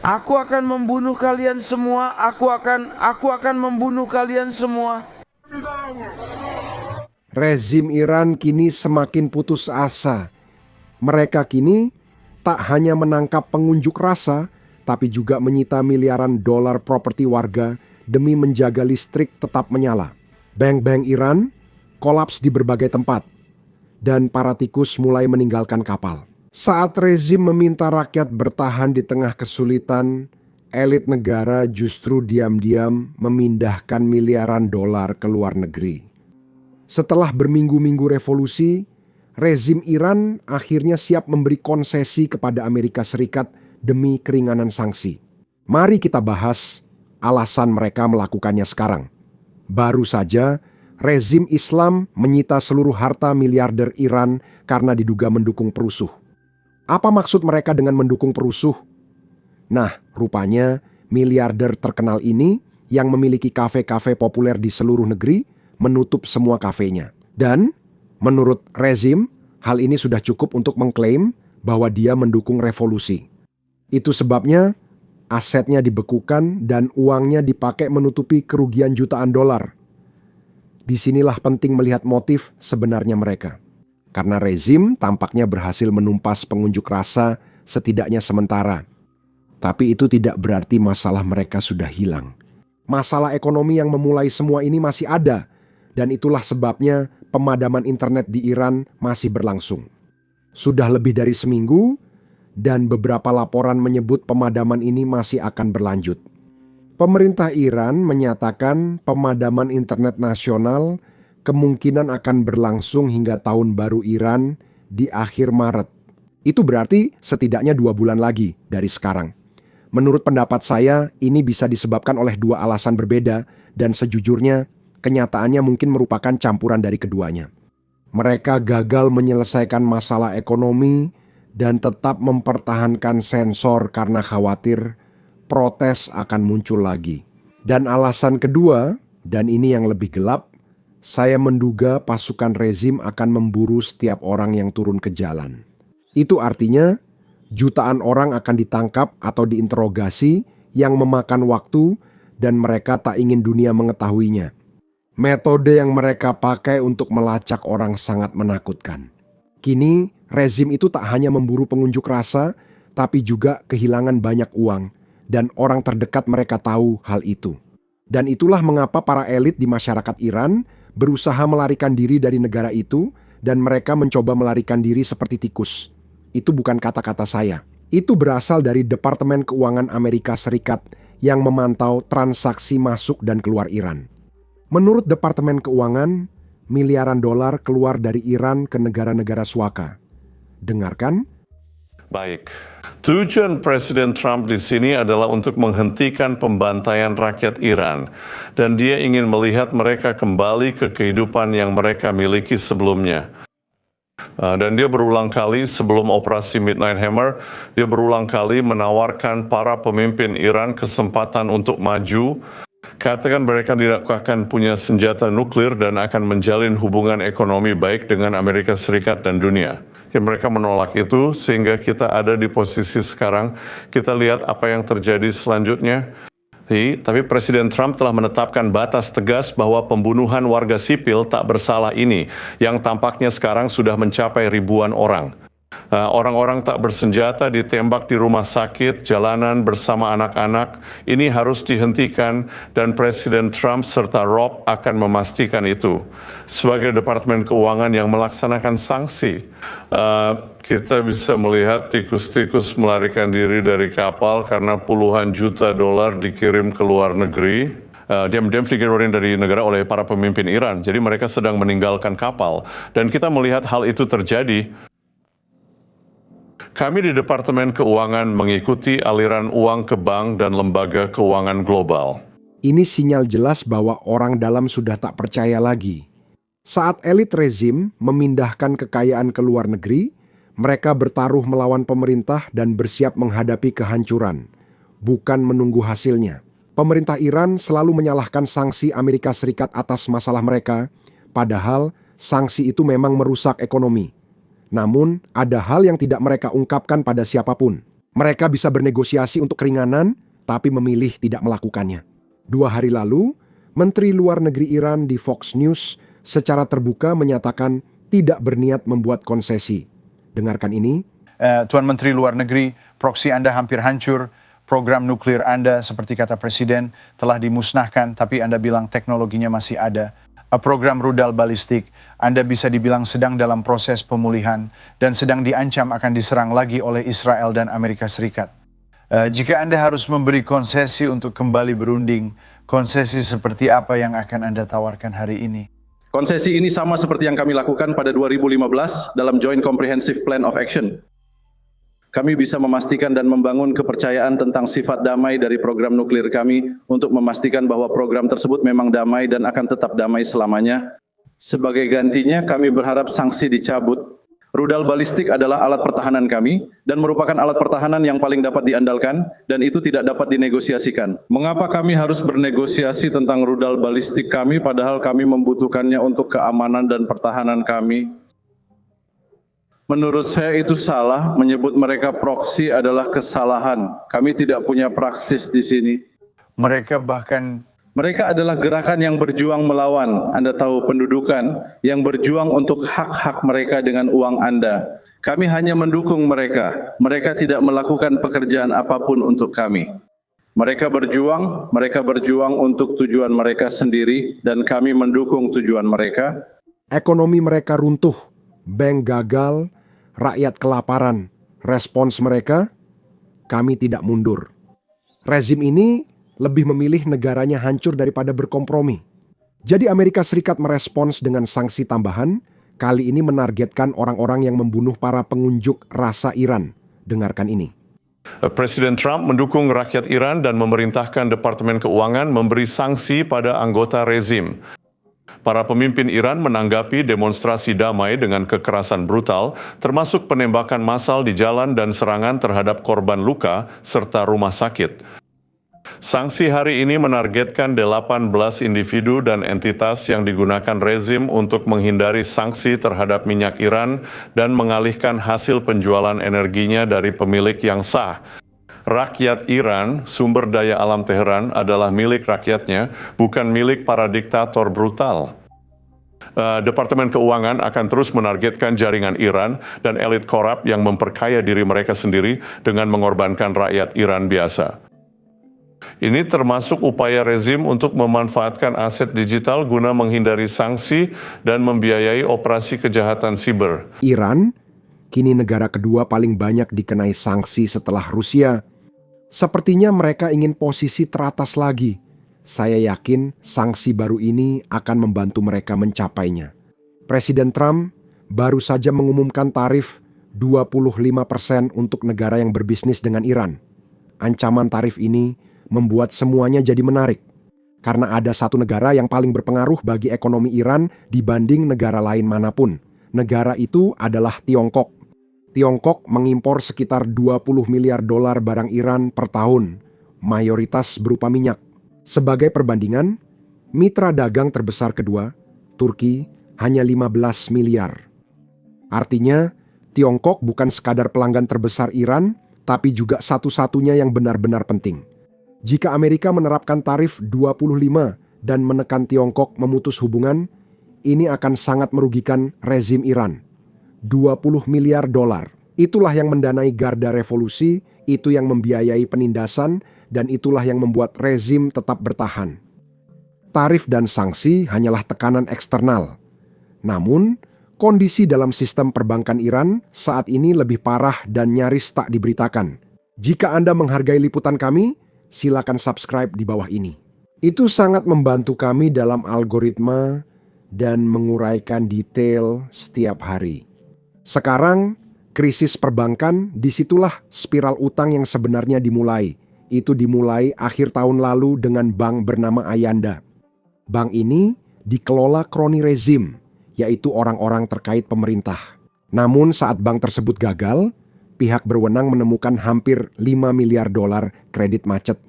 Aku akan membunuh kalian semua. Aku akan membunuh kalian semua. Rezim Iran kini semakin putus asa. Mereka kini tak hanya menangkap pengunjuk rasa, tapi juga menyita miliaran dolar properti warga demi menjaga listrik tetap menyala. Bank-bank Iran kolaps di berbagai tempat, dan para tikus mulai meninggalkan kapal. Saat rezim meminta rakyat bertahan di tengah kesulitan, elit negara justru diam-diam memindahkan miliaran dolar ke luar negeri. Setelah berminggu-minggu revolusi, rezim Iran akhirnya siap memberi konsesi kepada Amerika Serikat demi keringanan sanksi. Mari kita bahas alasan mereka melakukannya sekarang. Baru saja, rezim Islam menyita seluruh harta miliarder Iran karena diduga mendukung perusuh. Apa maksud mereka dengan mendukung perusuh? Nah, rupanya miliarder terkenal ini yang memiliki kafe-kafe populer di seluruh negeri menutup semua kafenya. Dan menurut rezim, hal ini sudah cukup untuk mengklaim bahwa dia mendukung revolusi. Itu sebabnya asetnya dibekukan dan uangnya dipakai menutupi kerugian jutaan dolar. Disinilah penting melihat motif sebenarnya mereka. Karena rezim tampaknya berhasil menumpas pengunjuk rasa setidaknya sementara. Tapi itu tidak berarti masalah mereka sudah hilang. Masalah ekonomi yang memulai semua ini masih ada. Dan itulah sebabnya pemadaman internet di Iran masih berlangsung. Sudah lebih dari seminggu, dan beberapa laporan menyebut pemadaman ini masih akan berlanjut. Pemerintah Iran menyatakan pemadaman internet nasional kemungkinan akan berlangsung hingga tahun baru Iran di akhir Maret. Itu berarti setidaknya 2 bulan lagi dari sekarang. Menurut pendapat saya, ini bisa disebabkan oleh 2 alasan berbeda dan sejujurnya kenyataannya mungkin merupakan campuran dari keduanya. Mereka gagal menyelesaikan masalah ekonomi dan tetap mempertahankan sensor karena khawatir protes akan muncul lagi. Dan alasan kedua, dan ini yang lebih gelap, saya menduga pasukan rezim akan memburu setiap orang yang turun ke jalan. Itu artinya jutaan orang akan ditangkap atau diinterogasi yang memakan waktu dan mereka tak ingin dunia mengetahuinya. Metode yang mereka pakai untuk melacak orang sangat menakutkan. Kini rezim itu tak hanya memburu pengunjuk rasa, tapi juga kehilangan banyak uang dan orang terdekat mereka tahu hal itu. Dan itulah mengapa para elit di masyarakat Iran berusaha melarikan diri dari negara itu dan mereka mencoba melarikan diri seperti tikus. Itu bukan kata-kata saya. Itu berasal dari Departemen Keuangan Amerika Serikat yang memantau transaksi masuk dan keluar Iran. Menurut Departemen Keuangan, miliaran dolar keluar dari Iran ke negara-negara suaka. Dengarkan. Baik, tujuan Presiden Trump di sini adalah untuk menghentikan pembantaian rakyat Iran. Dan dia ingin melihat mereka kembali ke kehidupan yang mereka miliki sebelumnya. Dan dia berulang kali sebelum operasi Midnight Hammer, dia berulang kali menawarkan para pemimpin Iran kesempatan untuk maju. Katakan mereka tidak akan punya senjata nuklir dan akan menjalin hubungan ekonomi baik dengan Amerika Serikat dan dunia. Ya, mereka menolak itu sehingga kita ada di posisi sekarang. Kita lihat apa yang terjadi selanjutnya. Tapi Presiden Trump telah menetapkan batas tegas bahwa pembunuhan warga sipil tak bersalah ini yang tampaknya sekarang sudah mencapai ribuan orang. Orang-orang tak bersenjata ditembak di rumah sakit, jalanan bersama anak-anak. Ini harus dihentikan dan Presiden Trump serta Rob akan memastikan itu. Sebagai Departemen Keuangan yang melaksanakan sanksi, kita bisa melihat tikus-tikus melarikan diri dari kapal karena puluhan juta dolar dikirim ke luar negeri. Diam-diam dikirim dari negara oleh para pemimpin Iran. Jadi mereka sedang meninggalkan kapal. Dan kita melihat hal itu terjadi. Kami di Departemen Keuangan mengikuti aliran uang ke bank dan lembaga keuangan global. Ini sinyal jelas bahwa orang dalam sudah tak percaya lagi. Saat elit rezim memindahkan kekayaan ke luar negeri, mereka bertaruh melawan pemerintah dan bersiap menghadapi kehancuran, bukan menunggu hasilnya. Pemerintah Iran selalu menyalahkan sanksi Amerika Serikat atas masalah mereka, padahal sanksi itu memang merusak ekonomi. Namun, ada hal yang tidak mereka ungkapkan pada siapapun. Mereka bisa bernegosiasi untuk keringanan, tapi memilih tidak melakukannya. 2 hari lalu, Menteri Luar Negeri Iran di Fox News secara terbuka menyatakan tidak berniat membuat konsesi. Dengarkan ini. Tuan Menteri Luar Negeri, proksi Anda hampir hancur, program nuklir Anda seperti kata Presiden telah dimusnahkan, tapi Anda bilang teknologinya masih ada. Program rudal balistik, Anda bisa dibilang sedang dalam proses pemulihan dan sedang diancam akan diserang lagi oleh Israel dan Amerika Serikat. Jika Anda harus memberi konsesi untuk kembali berunding, konsesi seperti apa yang akan Anda tawarkan hari ini? Konsesi ini sama seperti yang kami lakukan pada 2015 dalam Joint Comprehensive Plan of Action. Kami bisa memastikan dan membangun kepercayaan tentang sifat damai dari program nuklir kami untuk memastikan bahwa program tersebut memang damai dan akan tetap damai selamanya. Sebagai gantinya, kami berharap sanksi dicabut. Rudal balistik adalah alat pertahanan kami dan merupakan alat pertahanan yang paling dapat diandalkan dan itu tidak dapat dinegosiasikan. Mengapa kami harus bernegosiasi tentang rudal balistik kami padahal kami membutuhkannya untuk keamanan dan pertahanan kami? Menurut saya itu salah, menyebut mereka proksi adalah kesalahan. Kami tidak punya praksis di sini. Mereka adalah gerakan yang berjuang melawan, Anda tahu, pendudukan, yang berjuang untuk hak-hak mereka dengan uang Anda. Kami hanya mendukung mereka. Mereka tidak melakukan pekerjaan apapun untuk kami. Mereka berjuang untuk tujuan mereka sendiri, dan kami mendukung tujuan mereka. Ekonomi mereka runtuh, bank gagal, rakyat kelaparan. Respons mereka, kami tidak mundur. Rezim ini lebih memilih negaranya hancur daripada berkompromi. Jadi Amerika Serikat merespons dengan sanksi tambahan, kali ini menargetkan orang-orang yang membunuh para pengunjuk rasa Iran. Dengarkan ini. Presiden Trump mendukung rakyat Iran dan memerintahkan Departemen Keuangan memberi sanksi pada anggota rezim. Para pemimpin Iran menanggapi demonstrasi damai dengan kekerasan brutal, termasuk penembakan massal di jalan dan serangan terhadap korban luka serta rumah sakit. Sanksi hari ini menargetkan 18 individu dan entitas yang digunakan rezim untuk menghindari sanksi terhadap minyak Iran dan mengalihkan hasil penjualan energinya dari pemilik yang sah. Rakyat Iran, sumber daya alam Teheran adalah milik rakyatnya, bukan milik para diktator brutal. Departemen Keuangan akan terus menargetkan jaringan Iran dan elit korup yang memperkaya diri mereka sendiri dengan mengorbankan rakyat Iran biasa. Ini termasuk upaya rezim untuk memanfaatkan aset digital guna menghindari sanksi dan membiayai operasi kejahatan siber. Iran kini negara kedua paling banyak dikenai sanksi setelah Rusia. Sepertinya mereka ingin posisi teratas lagi. Saya yakin sanksi baru ini akan membantu mereka mencapainya. Presiden Trump baru saja mengumumkan tarif 25% untuk negara yang berbisnis dengan Iran. Ancaman tarif ini membuat semuanya jadi menarik. Karena ada satu negara yang paling berpengaruh bagi ekonomi Iran dibanding negara lain manapun. Negara itu adalah Tiongkok. Tiongkok mengimpor sekitar 20 miliar dolar barang Iran per tahun, mayoritas berupa minyak. Sebagai perbandingan, mitra dagang terbesar kedua, Turki, hanya 15 miliar. Artinya, Tiongkok bukan sekadar pelanggan terbesar Iran, tapi juga satu-satunya yang benar-benar penting. Jika Amerika menerapkan tarif 25 dan menekan Tiongkok memutus hubungan, ini akan sangat merugikan rezim Iran. 20 miliar dolar. Itulah yang mendanai Garda Revolusi, itu yang membiayai penindasan, dan itulah yang membuat rezim tetap bertahan. Tarif dan sanksi hanyalah tekanan eksternal. Namun, kondisi dalam sistem perbankan Iran saat ini lebih parah dan nyaris tak diberitakan. Jika Anda menghargai liputan kami, silakan subscribe di bawah ini. Itu sangat membantu kami dalam algoritma dan menguraikan detail setiap hari. Sekarang, krisis perbankan, disitulah spiral utang yang sebenarnya dimulai. Itu dimulai akhir tahun lalu dengan bank bernama Ayanda. Bank ini dikelola kroni rezim, yaitu orang-orang terkait pemerintah. Namun saat bank tersebut gagal, pihak berwenang menemukan hampir 5 miliar dolar kredit macet.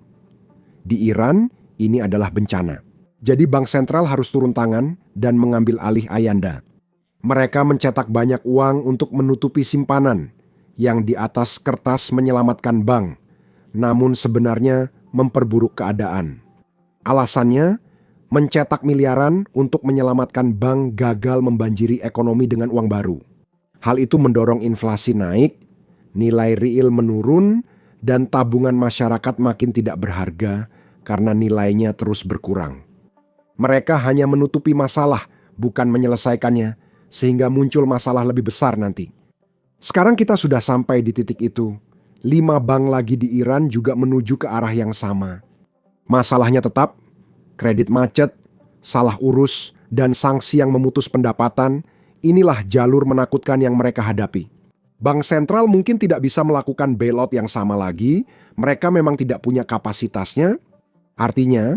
Di Iran, ini adalah bencana. Jadi bank sentral harus turun tangan dan mengambil alih Ayanda. Mereka mencetak banyak uang untuk menutupi simpanan. yang di atas kertas menyelamatkan bank, namun sebenarnya memperburuk keadaan. Alasannya, mencetak miliaran untuk menyelamatkan bank gagal membanjiri ekonomi dengan uang baru. Hal itu mendorong inflasi naik, nilai real menurun, dan tabungan masyarakat makin tidak berharga karena nilainya terus berkurang. Mereka hanya menutupi masalah, bukan menyelesaikannya, sehingga muncul masalah lebih besar nanti. Sekarang kita sudah sampai di titik itu. 5 bank lagi di Iran juga menuju ke arah yang sama. Masalahnya tetap, kredit macet, salah urus, dan sanksi yang memutus pendapatan, inilah jalur menakutkan yang mereka hadapi. Bank sentral mungkin tidak bisa melakukan bailout yang sama lagi, mereka memang tidak punya kapasitasnya. Artinya,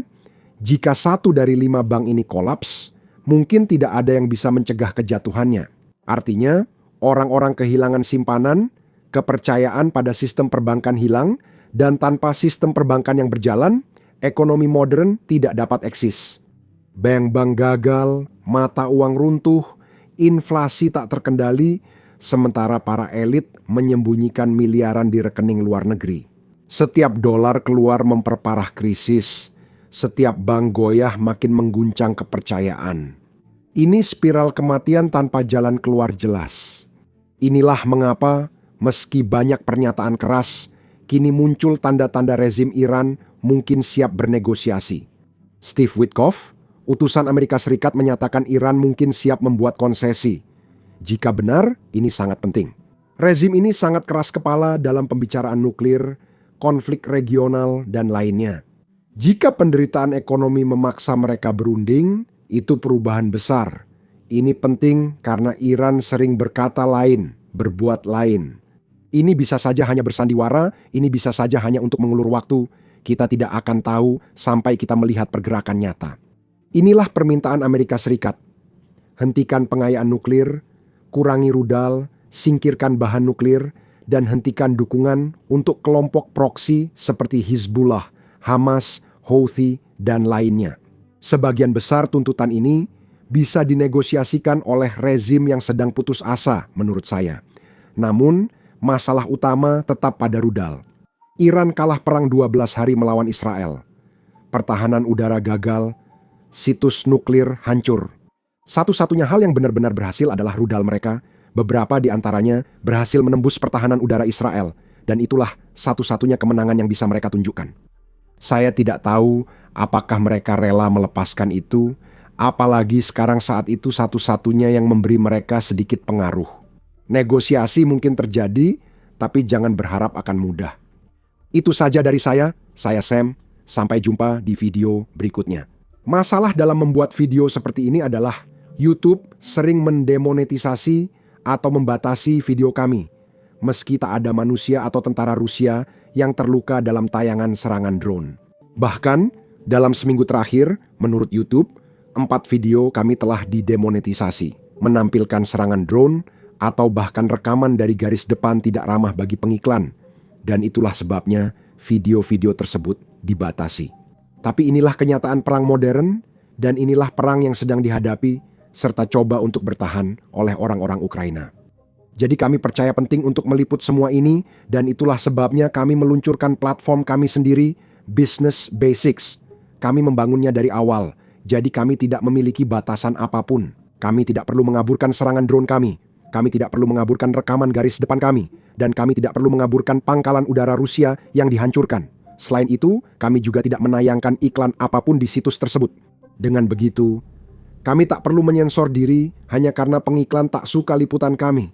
jika 1 dari 5 bank ini kolaps, mungkin tidak ada yang bisa mencegah kejatuhannya. Artinya, orang-orang kehilangan simpanan, kepercayaan pada sistem perbankan hilang, dan tanpa sistem perbankan yang berjalan, ekonomi modern tidak dapat eksis. Bank-bank gagal, mata uang runtuh, inflasi tak terkendali, sementara para elit menyembunyikan miliaran di rekening luar negeri. Setiap dolar keluar memperparah krisis, setiap bank goyah makin mengguncang kepercayaan. Ini spiral kematian tanpa jalan keluar jelas. Inilah mengapa, meski banyak pernyataan keras, kini muncul tanda-tanda rezim Iran mungkin siap bernegosiasi. Steve Witkoff, utusan Amerika Serikat, menyatakan Iran mungkin siap membuat konsesi. Jika benar, ini sangat penting. Rezim ini sangat keras kepala dalam pembicaraan nuklir, konflik regional, dan lainnya. Jika penderitaan ekonomi memaksa mereka berunding, itu perubahan besar. Ini penting karena Iran sering berkata lain, berbuat lain. Ini bisa saja hanya bersandiwara, ini bisa saja hanya untuk mengulur waktu. Kita tidak akan tahu sampai kita melihat pergerakan nyata. Inilah permintaan Amerika Serikat. Hentikan pengayaan nuklir, kurangi rudal, singkirkan bahan nuklir, dan hentikan dukungan untuk kelompok proksi seperti Hizbullah, Hamas, Houthi, dan lainnya. Sebagian besar tuntutan ini bisa dinegosiasikan oleh rezim yang sedang putus asa menurut saya. Namun, masalah utama tetap pada rudal. Iran kalah perang 12 hari melawan Israel. Pertahanan udara gagal, situs nuklir hancur. Satu-satunya hal yang benar-benar berhasil adalah rudal mereka. Beberapa di antaranya berhasil menembus pertahanan udara Israel, dan itulah satu-satunya kemenangan yang bisa mereka tunjukkan. Saya tidak tahu apakah mereka rela melepaskan itu, apalagi sekarang saat itu satu-satunya yang memberi mereka sedikit pengaruh. Negosiasi mungkin terjadi, tapi jangan berharap akan mudah. Itu saja dari saya Sam, sampai jumpa di video berikutnya. Masalah dalam membuat video seperti ini adalah YouTube sering mendemonetisasi atau membatasi video kami, meski tak ada manusia atau tentara Rusia yang terluka dalam tayangan serangan drone. Bahkan, dalam seminggu terakhir, menurut YouTube, 4 video kami telah didemonetisasi, menampilkan serangan drone, atau bahkan rekaman dari garis depan tidak ramah bagi pengiklan. Dan itulah sebabnya video-video tersebut dibatasi. Tapi inilah kenyataan perang modern, dan inilah perang yang sedang dihadapi, serta coba untuk bertahan oleh orang-orang Ukraina. Jadi kami percaya penting untuk meliput semua ini, dan itulah sebabnya kami meluncurkan platform kami sendiri, Business Basics. Kami membangunnya dari awal, jadi kami tidak memiliki batasan apapun. Kami tidak perlu mengaburkan serangan drone kami. Kami tidak perlu mengaburkan rekaman garis depan kami, dan kami tidak perlu mengaburkan pangkalan udara Rusia yang dihancurkan. Selain itu, kami juga tidak menayangkan iklan apapun di situs tersebut. Dengan begitu, kami tak perlu menyensor diri hanya karena pengiklan tak suka liputan kami.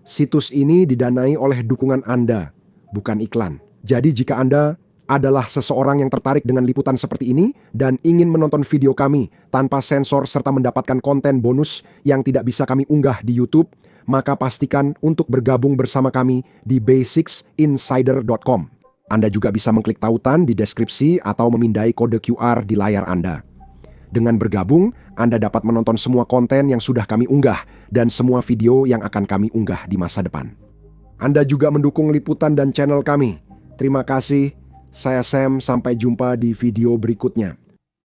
Situs ini didanai oleh dukungan Anda, bukan iklan. Jadi jika Anda adalah seseorang yang tertarik dengan liputan seperti ini dan ingin menonton video kami tanpa sensor serta mendapatkan konten bonus yang tidak bisa kami unggah di YouTube, maka pastikan untuk bergabung bersama kami di basicsinsider.com. Anda juga bisa mengklik tautan di deskripsi atau memindai kode QR di layar Anda. Dengan bergabung, Anda dapat menonton semua konten yang sudah kami unggah dan semua video yang akan kami unggah di masa depan. Anda juga mendukung liputan dan channel kami. Terima kasih. Saya Sam, sampai jumpa di video berikutnya.